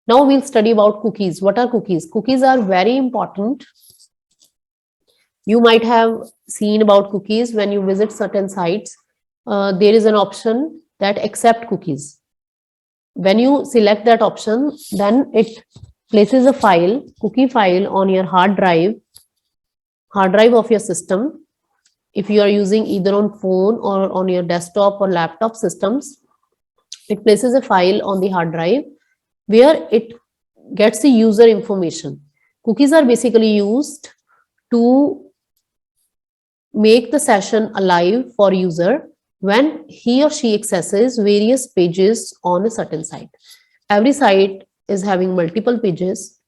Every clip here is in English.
Now we'll study about cookies. What are cookies? Cookies are very important. You might have seen about cookies when you visit certain sites. There is an option that accept cookies. When you select that option, then it places a file, cookie file, on your hard drive of your system. If you are using either on phone or on your desktop or laptop systems, it places a file on the hard drive where it gets the user information. Cookies are basically used to make the session alive for user when he or she accesses various pages on a certain site. Every site is having multiple pages,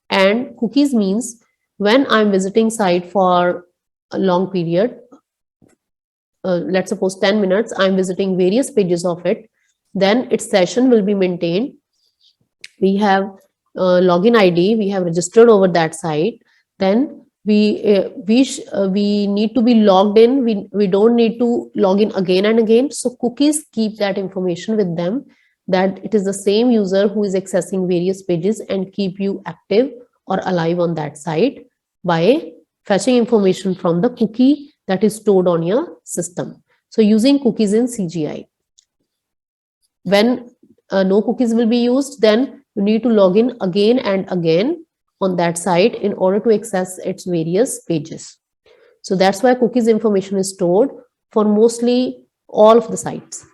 and cookies means when I'm visiting site for a long period, let's suppose 10 minutes, I'm visiting various pages of it, then its session will be maintained. We have login ID, we have registered over that site, then we need to be logged in. We don't need to log in again and again. So cookies keep that information with them, that it is the same user who is accessing various pages, and keep you active or alive on that site by fetching information from the cookie that is stored on your system. So using cookies in CGI. When no cookies will be used, then you need to log in again and again on that site in order to access its various pages. So that's why cookies information is stored for mostly all of the sites.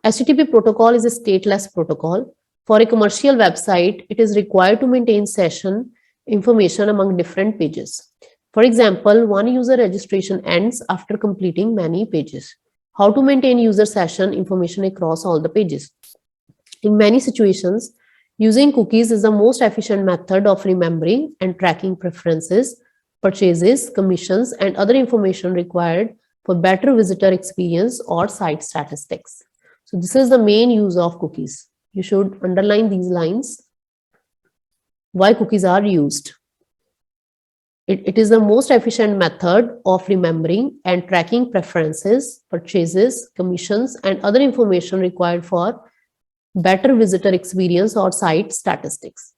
HTTP protocol is a stateless protocol. For a commercial website, it is required to maintain session information among different pages. For example, one user registration ends after completing many pages. How to maintain user session information across all the pages? In many situations, using cookies is the most efficient method of remembering and tracking preferences, purchases, commissions, and other information required for better visitor experience or site statistics. So this is the main use of cookies. You should underline these lines. Why cookies are used? It is the most efficient method of remembering and tracking preferences, purchases, commissions, and other information required for better visitor experience or site statistics.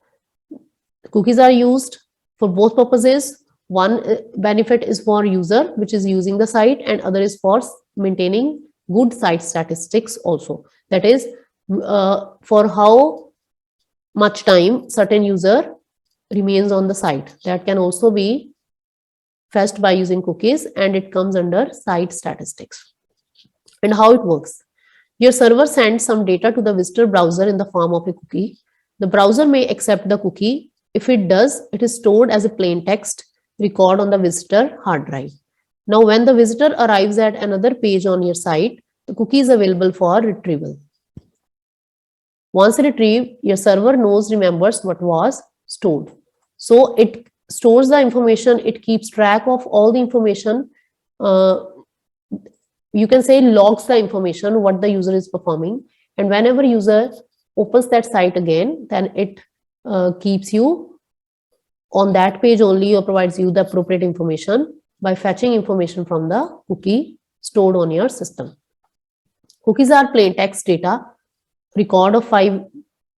Cookies are used for both purposes. One benefit is for user, which is using the site, and other is for maintaining good site statistics also. That is, for how much time certain user remains on the site. That can also be fetched by using cookies, and it comes under site statistics. And how it works. Your server sends some data to the visitor browser in the form of a cookie. The browser may accept the cookie. If it does, it is stored as a plain text record on the visitor hard drive. Now, when the visitor arrives at another page on your site, the cookie is available for retrieval. Once retrieved, your server remembers what was stored. So it stores the information, it keeps track of all the information. You can say logs the information, what the user is performing. And whenever user opens that site again, then it keeps you on that page only, or provides you the appropriate information by fetching information from the cookie stored on your system. Cookies are plain text data record of 5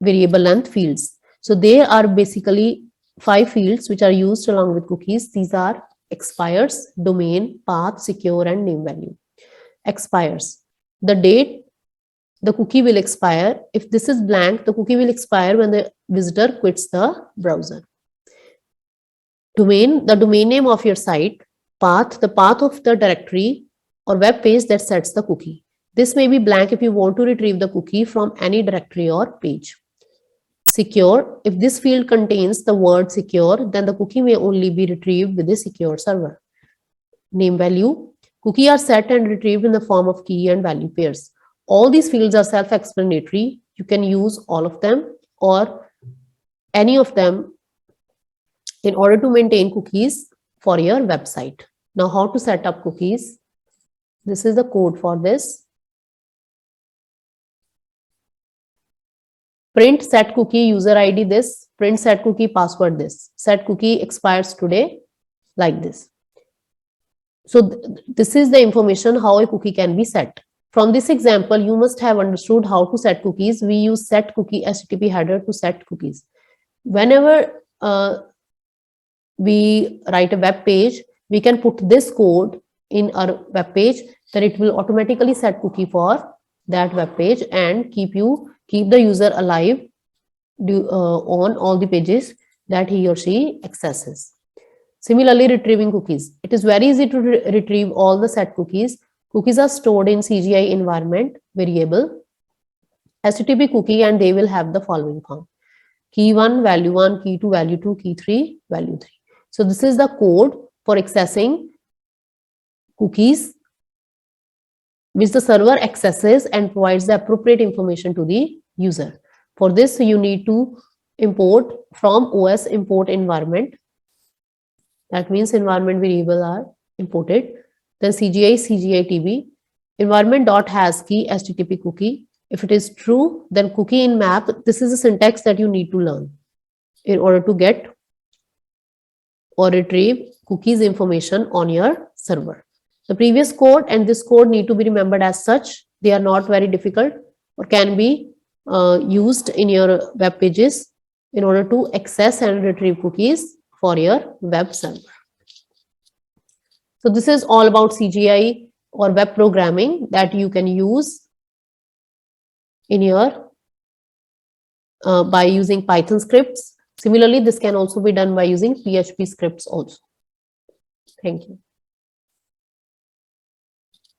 variable length fields. So they are basically 5 fields which are used along with cookies. These are expires, domain, path, secure, and name value. Expires. The date the cookie will expire. If this is blank, the cookie will expire when the visitor quits the browser. Domain, the domain name of your site. Path, the path of the directory or web page that sets the cookie. This may be blank if you want to retrieve the cookie from any directory or page. Secure, if this field contains the word secure, then the cookie may only be retrieved with a secure server. Name value, cookie are set and retrieved in the form of key and value pairs. All these fields are self-explanatory. You can use all of them or any of them in order to maintain cookies for your website. Now, how to set up cookies? This is the code for this. Print set cookie user ID this, print set cookie password this. Set cookie expires today, like this. So this is the information how a cookie can be set. From this example, you must have understood how to set cookies. We use set cookie HTTP header to set cookies. Whenever we write a web page, we can put this code in our web page, then it will automatically set cookie for that web page and keep the user alive on all the pages that he or she accesses. Similarly, retrieving cookies. It is very easy to retrieve all the set cookies. Cookies are stored in CGI environment variable HTTP cookie, and they will have the following form: key 1, value 1, key 2, value 2, key 3, value 3. So this is the code for accessing cookies, which the server accesses and provides the appropriate information to the user. For this, you need to import from OS import environment. That means environment variable are imported. Then CGI TB environment.hasKey HTTP cookie. If it is true, then cookie in map. This is a syntax that you need to learn in order to get or retrieve cookies information on your server. The previous code and this code need to be remembered as such. They are not very difficult or can be used in your web pages in order to access and retrieve cookies for your web server. So this is all about CGI or web programming that you can use in your by using Python scripts. Similarly, this can also be done by using PHP scripts also. Thank you.